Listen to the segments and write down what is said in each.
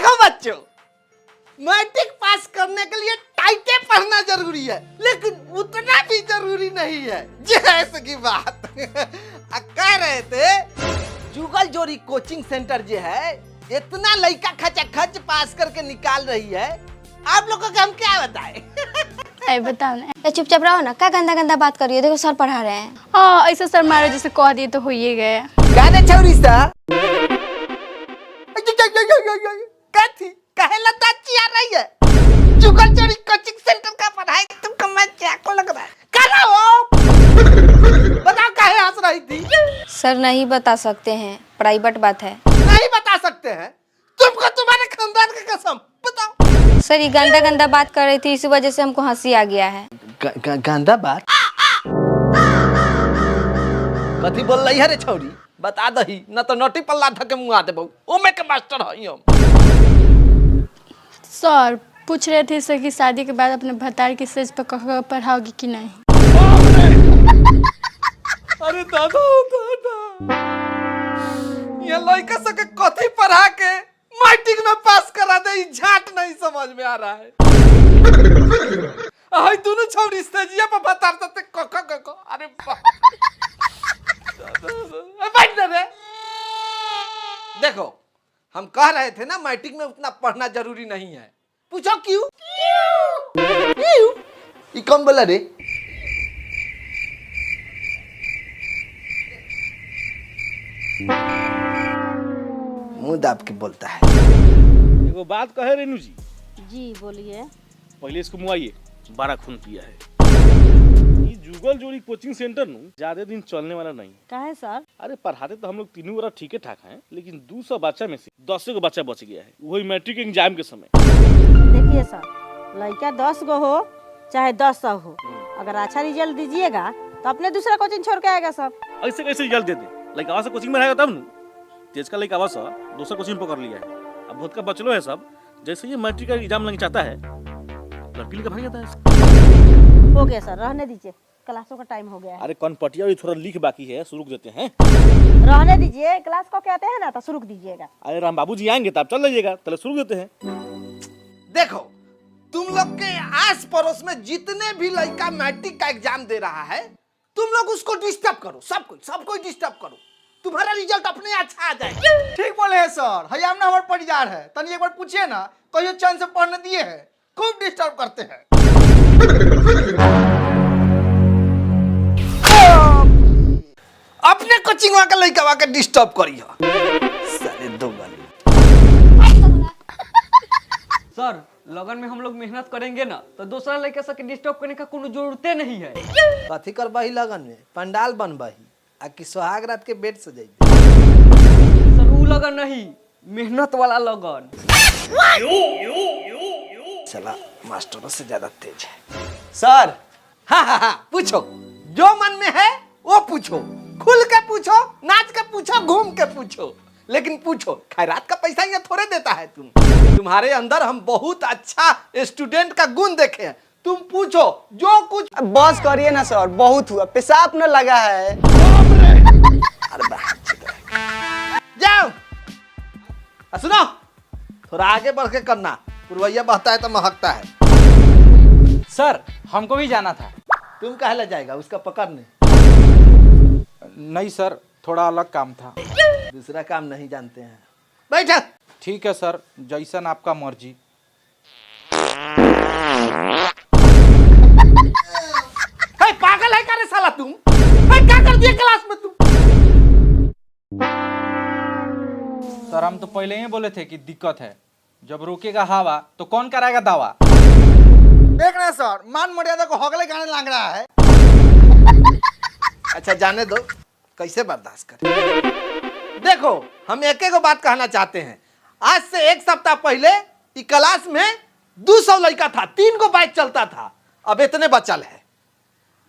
देखो बच्चों, matric pass करने के लिए टाइटे पढ़ना जरूरी है, लेकिन उतना भी जरूरी नहीं है। जैसे की बात कह रहे थे, जुगल जोड़ी कोचिंग सेंटर जो है इतना लड़का खच पास करके निकाल रही है, आप लोगों को हम क्या बताएं? अरे बताओ ना, चुपचाप रहो ना, क्या गंदा गंदा बात कर रही हो? देखो सर पढ़ा रहे हैं। हाँ ऐसा सर मारो जैसे कह दिए तो हो ही गए। गाने छौरी सा कथी कहे लताची आ रही है? जुगल जोड़ी कोचिंग सेंटर का पढ़ाई तुमको मजाक को लग रहा है? करो बताओ काहे हंस रही थी? सर नहीं बता सकते हैं, प्राइवेट बात है। नहीं बता सकते हैं? तुमको तुम्हारे खानदान की कसम, बताओ। सर ये गंदा गंदा बात कर रही थी, इसी वजह से हमको हंसी आ गया है। गंदा बात? कथी बोल रही है रे छौरी? बता दही, न तो नोटी पल्ला धके मुंह आ देबो। ओमे के मास्टर हई हम। सर पूछ रहे थे सर की शादी के बाद अपने भतार की सेज पर पढ़ाओगी कि नहीं? अरे दादा ये लड़का सके कथी पढ़ा के मैट्रिक में पास करा दे, झाट नहीं समझ में आ रहा है। हाय दोनों छौरी स्टेजिया पर बता सकते कक अरे बैठ रे। देखो हम कह रहे थे ना मैट्रिक में उतना पढ़ना जरूरी नहीं है। पूछो क्यों? ये कौन बोला रे? मुंह दाब के बोलता है। एगो बात कहे रेनू जी। जी बोलिए। पहले इसको मुआइए, 12 खून पिया है। ये जुगल जोड़ी कोचिंग सेंटर नु ज्यादा दिन चलने वाला नहीं। काहे सर? अरे पढ़ाते तो हम लोग तीनों बार ठीक ठाक हैं, लेकिन 200 बच्चा में से 10 गो बच्चा बच गया है, वही मैट्रिक एग्जाम के समय। देखिए सर, लड़का 10 गो हो चाहे 10 हो, अगर अच्छा रिजल्ट दीजिएगा तो अपने दूसरा कोचिंग छोड़ के आएगा सर। ऐसे कैसे रिजल्ट दे दे? लाइक आवाज से कोचिंग में रहेगा तब नु। तेज का लाइक आवाज सा दूसरा कोचिंग पकड़ लिया है, अब बहुत का बचलो है सब। जैसे ये मैट्रिक का एग्जाम लग जाता है, लड़की लेकर भाग जाता है। हो गया सर, रहने दीजिए, क्लासों का टाइम हो गया है। अरे कौन पटिया भी थोड़ा लिख बाकी है, शुरू देते हैं। रहने दीजिए, क्लास को कहते हैं ना तो शुरू दीजिएगा। अरे राम बाबू जी आएंगे तब चल जाइएगा, पहले शुरू देते हैं। देखो तुम लोग के आस पड़ोस में जितने भी लड़का मैट्रिक का एग्जाम दे रहा है, तुम लोग उसको डिस्टर्ब करो, सबको डिस्टर्ब करो, तुम्हारा रिजल्ट अपने अच्छा आ जाएगा। ठीक बोले हैं सर, हयाम ना हमारे परिवार है, तनी एक बार पूछिए ना, कहियो चैन से पढ़ने दिए हैं, खूब डिस्टर्ब करते हैं। अपने कोचिंग का लड़का के डिस्टर्ब करियो साले दो गाली। सर लगन में हम लोग मेहनत करेंगे ना तो दूसरा लड़का सबके डिस्टर्ब करने का कोई जरूरत नहीं है। कथी करबाही लगन में? पंडाल बनबाही आ कि सुहाग रात के बेड सजाई? सर वो लगन नहीं, मेहनत वाला लगन। चला मास्टरों से ज्यादा तेज है। सर हाँ पूछो, जो मन में है वो पूछो, खुल के पूछो, नाच के पूछो, घूम के पूछो, लेकिन पूछो। खैरात का पैसा ये थोड़े देता है तुम्हारे अंदर हम बहुत अच्छा स्टूडेंट का गुण देखे हैं। तुम पूछो जो कुछ। बस करिए ना सर, बहुत हुआ, पेशाब न लगा है। अरे जाओ सुनो, थोड़ा आगे बढ़ के करना, पुरवैया बहता है तो महकता है। सर हमको भी जाना था। तुम काहे ले जाएगा उसका पकड़ने? नहीं सर, थोड़ा अलग काम था। दूसरा काम नहीं जानते हैं? बैठा। ठीक है सर, जैसन आपका मर्जी। पागल है क्या रे साला तुम? क्या कर दिया क्लास में तुम? सर हम तो पहले ही बोले थे कि दिक्कत है, जब रोकेगा हवा तो कौन कराएगा दावा। देख रहे हैं सर, मान मर्यादा को हगले गाने लग रहा है। अच्छा जाने दो, कैसे बर्दाश्त करें। देखो हम एक बात कहना चाहते हैं, आज से 1 सप्ताह पहले इस क्लास में 200 लड़का था, 3 को बैच चलता था, अब इतने बचल है।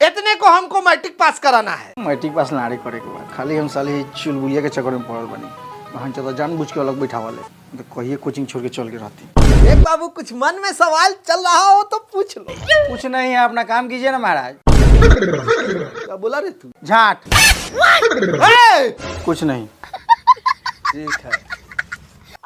इतने को हमको मैट्रिक पास कराना है। मैट्रिक पास लाड़े करे के बाद खाली हम साले चुलबुलिया के चक्कर में पड़ल बनी। वहाँ चलो जानबूझ के अलग बैठावा ले, तो कहिए कोचिंग छोड़ के चल के रहती। एक बाबू कुछ मन में सवाल चल रहा हो तो पूछ लो। कुछ नहीं है, अपना काम कीजिए ना महाराज। क्या बोला रे तू? झाट। ए! कुछ नहीं। ठीक है।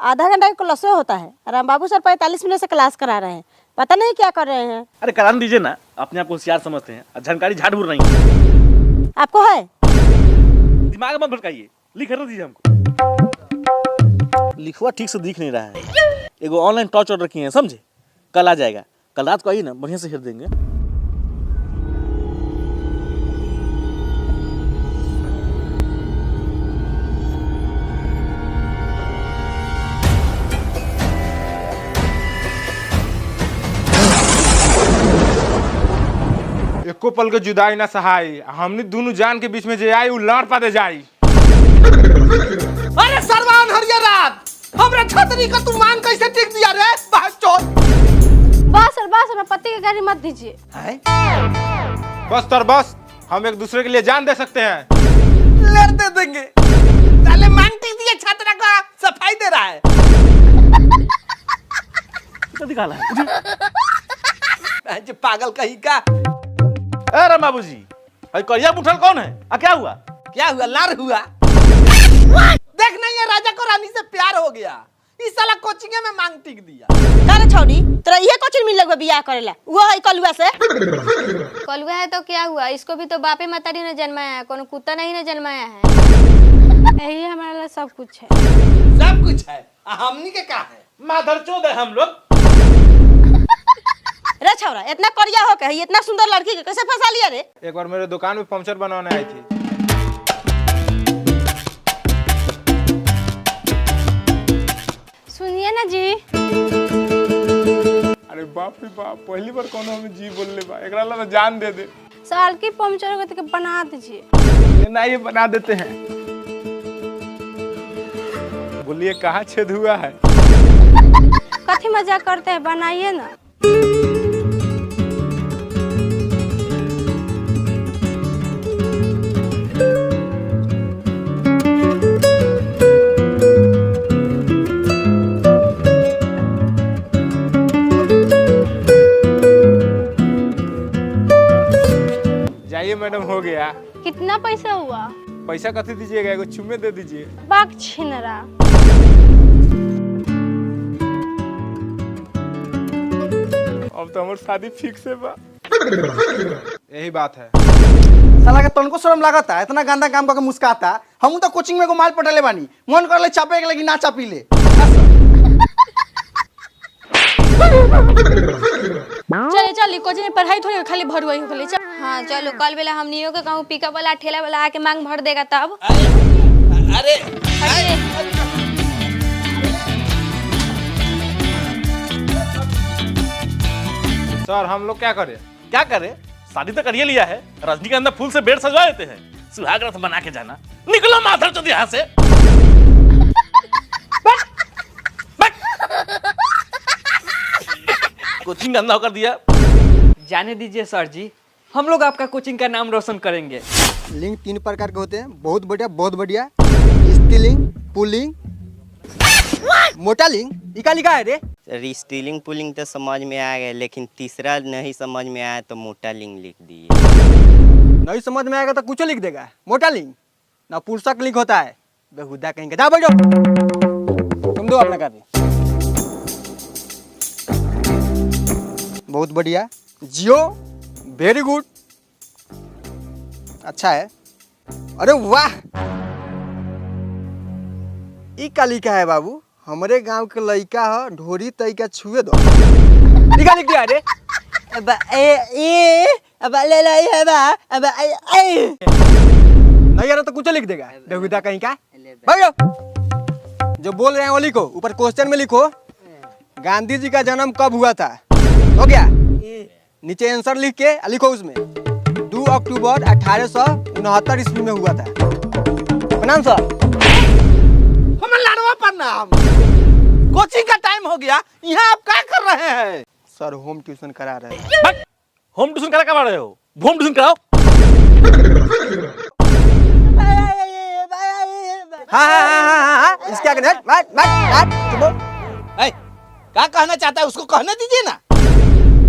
आधा घंटा का क्लास होता है। राम बाबू सर 45 मिनट से क्लास करा रहे हैं, पता नहीं क्या कर रहे हैं। अरे कराने दीजिए ना, अपने आप को होशियार समझते हैं और जानकारी झाड़ भूर नहीं है। आपको है? दिमाग मत भटकाइए, लिख कर दीजिए हमको। लिखवा ठीक से दिख नहीं रहा है। एगो ऑनलाइन टॉर्च ऑर्डर किए हैं, समझे? कल आ जाएगा, कल रात को आइए ना, बढ़िया से हेर देंगे। एको पल के जुदाई ना सहाई, हमनी दोनों जान के बीच में जे आई उ लाड़ पाते जाई। अरे सरवान हरियरात, हमरा छतरी का तू मांग कैसे टिक दिया रे बहचोद। बस अपना पति की गाड़ी मत दीजिए। बस तर बस, हम एक दूसरे के लिए जान दे सकते हैं। लड़ते देंगे। साले मांग टिक दिया, छतरा का सफाई दे रहा है। कितना दिखाला है? जो पागल कहीं का। अरे राम बाबू जी, भाई करिया मुठल कौन है? क्या हुआ? क्या हुआ? लार हुआ। देख नहीं है, राजा को रानी से प्यार हो गया। इस साला कोचिंग में मांग टिक दिया। अरे छौड़ी, तेरा ये कोचिंग मिल लगवा बियाह करेला, वो है कलुआ से। कलुआ है तो क्या हुआ, इसको भी तो बापे मतारी ने जन्माया है, कोनो कुत्ता नहीं ने जन्माया है। यही हमारे लिए सब कुछ है। सब कुछ है, हमनी के का है? माधरचोद है हम लोग। रे छौरा, इतना करिया हो के इतना सुंदर लड़की के कैसे फंसा लिया रे? एक बार मेरे दुकान में पंचर बनवाने आई थी। सुनिए ना जी, अरे बाप रे बाप, पहली बार कोनो हमें जी बोल ले बा, एकरा ला जान दे दे। साल की पंचर हो गई तो बना दीजिए। ना ये बना देते हैं। बोलिए कहाँ छेद हुआ है? कथी मजाक करते हैं, बनाइए ना। जाइए मैडम, हो गया। कितना पैसा हुआ? पैसा कथी दीजिएगा, एगो चुम्मे दे दीजिए। बाग छिनरा। अब तो हमारी शादी फिक्स है बा। यही बात है। साला के तनको शर्म लागता, इतना गंदा काम करके मुस्काता। हम तो कोचिंग में को माल पटले बानी, मन करले चापे के लगी ना चापी ले। चले चल, कोचिंग में पढ़ाई थोड़ी खाली भरुआई हो गई। हाँ चलो, कल बेला हमनियों के कहूँ पिकअप वाला ठेला वाला आके मांग भर देगा तब। अरे सर हम लोग क्या करें? क्या करे? शादी तो करिए लिया है, रजनी के अंदर फूल से बेड सजवा देते हैं, सुहाग रात बना के जाना। निकलो माधरचोद यहाँ से। कोचिंग गंदा होकर दिया। जाने दीजिए सर जी, हम लोग आपका कोचिंग का नाम रोशन करेंगे। लिंग 3 प्रकार के होते हैं, बहुत बढ़िया। स्त्रीलिंग, पुल्लिंग, मोटा लिंग। इका लिखा है रे? स्त्रीलिंग पुल्लिंग तो समझ में आ गया, लेकिन तीसरा नहीं समझ में आया तो मोटा लिंग लिख दिए। नहीं समझ में आएगा तो कुछ लिख देगा। मोटा लिंग ना पुरुषक लिंग होता है, बेहुदा कहीं का। जा बैठो, तुम दो अपना कापी। बहुत बढ़िया, जियो, वेरी गुड, अच्छा है। अरे वाह, ई का लिखा है बाबू? हमारे गांव के लड़का है, ढोरी तरीका छुए दो। लिखा लिख दिया रे? अब ए अब ले ले है बा, अब ए नहीं यार तो कुछ लिख देगा, बेहुदा कहीं का। बैठो, जो बोल रहे हैं वो लिखो, ऊपर क्वेश्चन में लिखो गांधी जी का जन्म कब हुआ था। हो गया? नीचे आंसर लिख के लिखो उसमें 2 अक्टूबर 1869 ईस्वी में हुआ था। प्रणाम सर। हमें लाडवा प्रणाम। कोचिंग का टाइम हो गया, यहाँ आप क्या कर रहे हैं? सर होम ट्यूशन करा रहे हैं। होम ट्यूशन करा कमा रहे हो? होम ट्यूशन कराओ। हाँ, इसके आगे क्या कहना चाहता है उसको कहने दीजिए ना।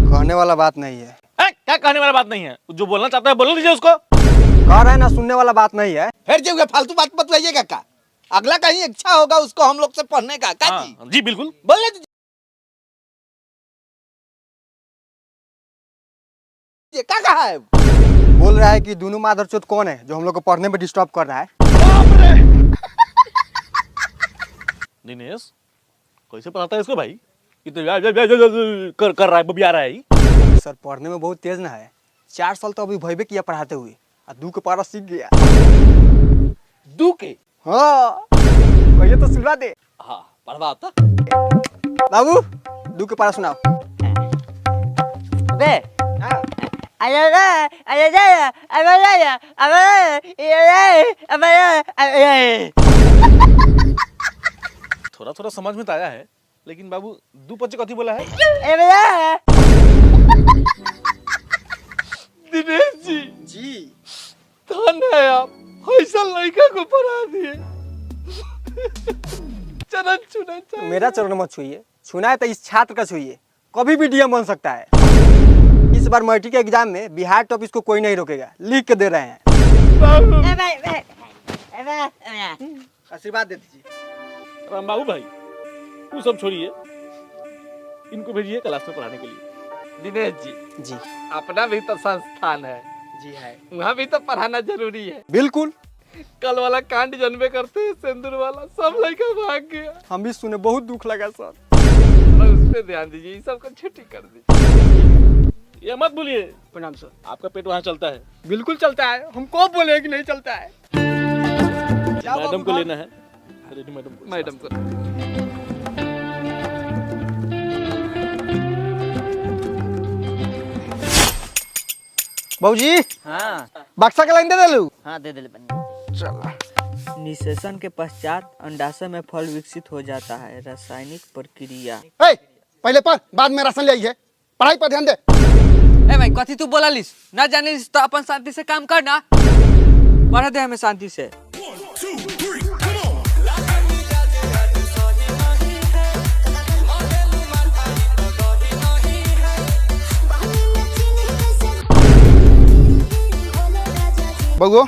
कहने वाला बात नहीं है। क्या कहने वाला बात नहीं है? जो बोलना चाहता है बोल लीजिए उसको। कह रहे हैं ना, सुनने वाला बात नहीं है। फिर जो फालतू बात बतलाइएगा का? अगला कहीं इच्छा होगा उसको हम लोग से पढ़ने का क्या जी? हाँ, जी बिल्कुल। बोलने दीजिए क्या कहा है? बोल रहा है कि दोनों मादरचोद कौन है जो हम लोग को पढ़ने में डिस्टर्ब कर रहा है। दिनेश कैसे पढ़ाता है इसको भाई? ये तो कर रहा है, बबिया रहा है। सर पढ़ने में बहुत तेज ना है, 4 साल तो अभी भयबे किया पढ़ाते हुए, और 2 के पारा सीख गया। 2 के? हाँ कहिए तो सुना दे। हाँ पढ़वा होता। बाबू 2 के पारा सुनाओ। बे थोड़ा थोड़ा समझ में तो आया है, लेकिन बाबू 2 पच्चे कथी बोला है? दिनेश जी जी धन है आप, ऐसा लड़का को पढ़ा दिए। चरण छूना चाहिए। मेरा चरण मत छुइए, छूना है तो इस छात्र का छुइए, कभी भी डीएम बन सकता है। इस बार मैट्रिक के एग्जाम में बिहार टॉप इसको कोई नहीं रोकेगा, लिख के दे रहे हैं। आशीर्वाद दे दीजिए। राम बाबू भाई वो सब छोड़िए, इनको भेजिए क्लास में पढ़ाने के लिए। दिनेश जी जी अपना भी तो संस्थान है जी है, वहाँ भी तो पढ़ाना जरूरी है। बिल्कुल। कल वाला कांड जनबे करते हैं, सिंदूर वाला सब लड़का भाग गया। हम भी सुने, बहुत दुख लगा सर। थोड़ा उस पे ध्यान दीजिए, ये सब को छुट्टी कर दीजिए। ये मत बोलिए, प्रणाम सर। आपका पेट वहाँ चलता है। बिल्कुल चलता है, हमको बोले कि नहीं चलता है। मैडम को लेना है। अरे मैडम को बाबूजी हाँ बक्सा के लाइन दे देलू। हाँ दे दे निषेचन के पश्चात अंडाशय में फल विकसित हो जाता है। रासायनिक प्रक्रिया। पहले पढ़, बाद में राशन ले आई है। पढ़ाई पर ध्यान दे। ए भाई कथी तू बोला लिस ना जाने लिस तो अपन शांति से काम करना, पढ़ दे हमें शांति से। बउओ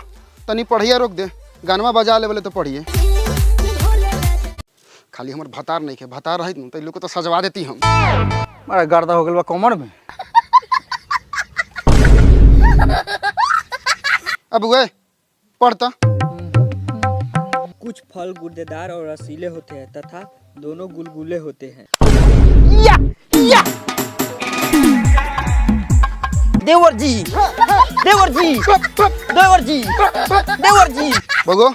तनी पढ़िया रोक दे, गानवा बजा ले बोले तो पढ़िए। खाली हमर भतार नहीं के, भतार रहित न तो लोग को तो सजवा देती हम। मारा गर्दा हो गया कमर में। अब वे पढ़ता। कुछ फल गुर्देदार और रसीले होते हैं तथा दोनों गुलगुले होते हैं। देवर जी देवर जी देवर जी देवर जी। बउओ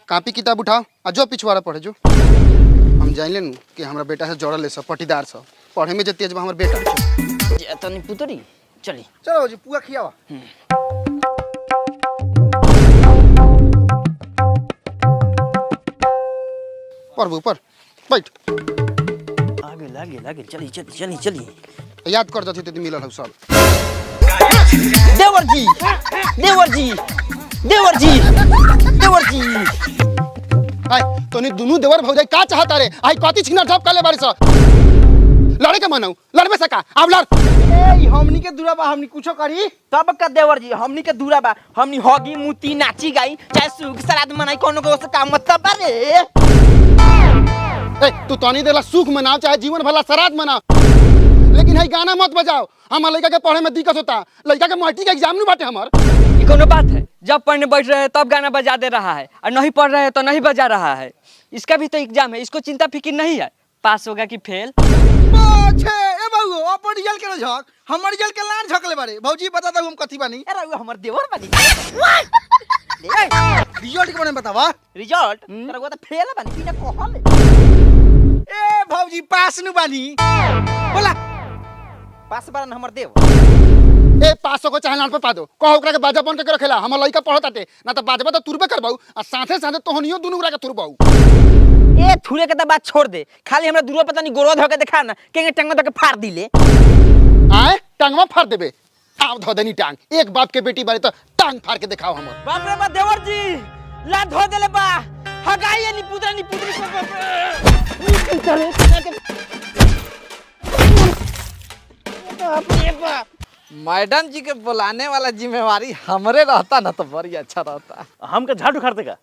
कॉपी किताब उठाओ आ जो पिछवाड़ा पढ़े जो। हम जान लेन कि हमरा बेटा से जोड़ल है, सब पटीदार सब पढ़े में जे तेज बा हमर बेटा। तनी पुतरी चली। चलो जी पुआ खियावा। पढ़ बउ पढ़, बैठ। आगे लागे लागे चली चली चली चली। याद कर दथी तो मिलल हौ सब। देवर जी देवर जी देवर जी देवर जी। आय तोनी दुनु देवर भौजाई का चाहता रे? आई कथी छिनर झप काले बारी स लड़े के मनौ, लड़बे सका अब लड़। ए हमनी के दूरा बा, हमनी कुछो करी तब का देवर जी। हमनी के दूरा बा, हमनी होगी मुती नाची गाई चाहे सुख श्राद्ध मनाई, कोनो को से काम मतलब बा रे। ए तू तनी देला सुख मनाओ चाहे जीवन भला श्राद्ध मनाओ, लेकिन है गाना मत बजाओ। हमार लड़का के पढ़े में दिक्कत होता, लड़का के मैट्रिक एग्जाम नहीं बाटे हमार। ये कोनो बात है? जब पढ़ने बैठ रहे हैं तब गाना बजा दे रहा है, और नहीं पढ़ रहे हैं तो नहीं बजा रहा है। इसका भी तो एग्जाम है, इसको चिंता फिक्र नहीं है पास होगा कि फेल। अच्छे ए बाबू अपन रिजल्ट के झक, हमर रिजल्ट के लान झकले बारे। भौजी बता दो हम कथी बानी। अरे वो हमर देवर बानी। रिजल्ट के बारे में बतावा। रिजल्ट अरे वो तो फेल बानी बिना कहले। ए भौजी पास नु बानी। बोला पास बारन हमर देव। ए 500 को चाहे लान पे पा दो, कहो ओकरा के बाजा बन के रखेला। हमर लड़का पढ़ताटे ना तो बाजबा तो तुरबे करबाऊ, आ साथे साथे तोहनियो दुनु ओकरा के तुरबाऊ। ए थूरे के तो बात छोड़ दे, खाली हमरा दूरवा पता नहीं गोरो धो के दिखा ना, केंगे टंगा धो के फाड़ दिले। आए टांगवा फाड़ देबे, आव धो देनी टांग। एक बाप के बेटी बारे तो टांग फाड़ के दिखाओ हमर। बाप रे बा देवर जी ला धो देले बा। हगाई नी पुतरा चले मैडम जी के बुलाने वाला जिम्मेवारी हमरे रहता ना तो बड़ी अच्छा रहता। हम का झाड़ उखाड़ देगा।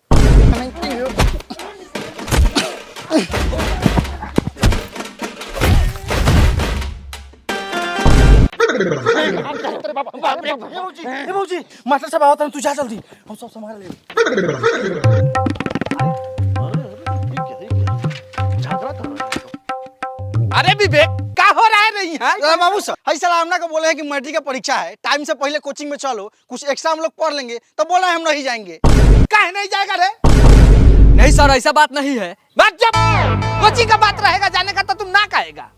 मास्टर साहब आओ तू जा जल्दी हम सब संभाल ले अरे विवेक क्या हो रहा है नहीं है बाबू सर ऐसा हमना को बोले हैं कि मैट्रिक का परीक्षा है, टाइम से पहले कोचिंग में चलो, कुछ एक्स्ट्रा हम लोग पढ़ लेंगे, तो बोला है हम नहीं जाएंगे। काहे नहीं जाएगा रे? नहीं सर, ऐसा बात नहीं है। बात जब कोचिंग का बात रहेगा जाने का तो तुम ना कहेगा।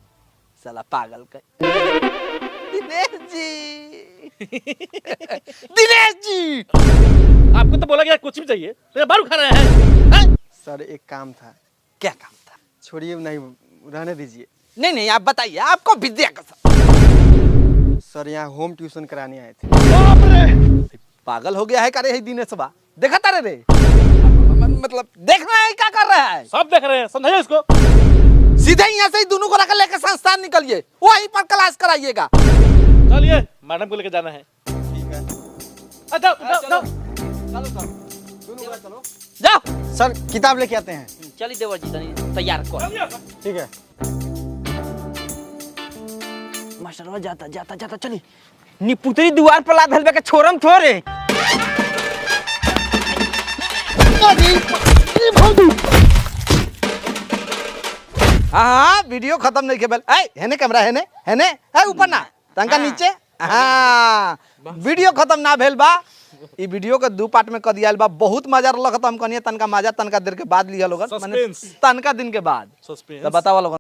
साला पागल का। दिनेश जी दिनेश जी आपको तो बोला गया कोचिंग चाहिए, तो बारू खा रहे हैं। सर एक काम था। क्या काम था? छोड़िए, नहीं रहने दीजिए। नहीं नहीं आप बताइए, आपको विद्या का सर यहाँ होम ट्यूशन कराने आए थे। पागल हो गया है करे दिनेश बा देखा तारे रे मतलब देखना है क्या कर रहा है? सब देख रहे हैं, समझाइए इसको। सीधे यहाँ से ही दोनों को रख लेकर संस्थान निकलिए, वहीं पर क्लास कराइएगा। चलिए मैडम को लेकर जाना है। ठीक है, अच्छा जाओ। जाओ सर किताब लेके आते हैं। चलिए देवर जी तैयार कर। ठीक है मास्टर जाता जाता जाता चली निपुतरी दीवार पर लाद हलवे के छोरम थोरे। हाँ वीडियो खत्म नहीं के बेल है कैमरा है ऊपर ना तंका नीचे। हाँ वीडियो खत्म ना भेल बा, ई वीडियो के 2 पार्ट में कर दिया बा। बहुत मजा रहा हम कनिए तनका मजा तनका देर के बाद लिया लोगन, Suspense। तनका दिन के बाद। सस्पेंस। तो बताओ लोगन।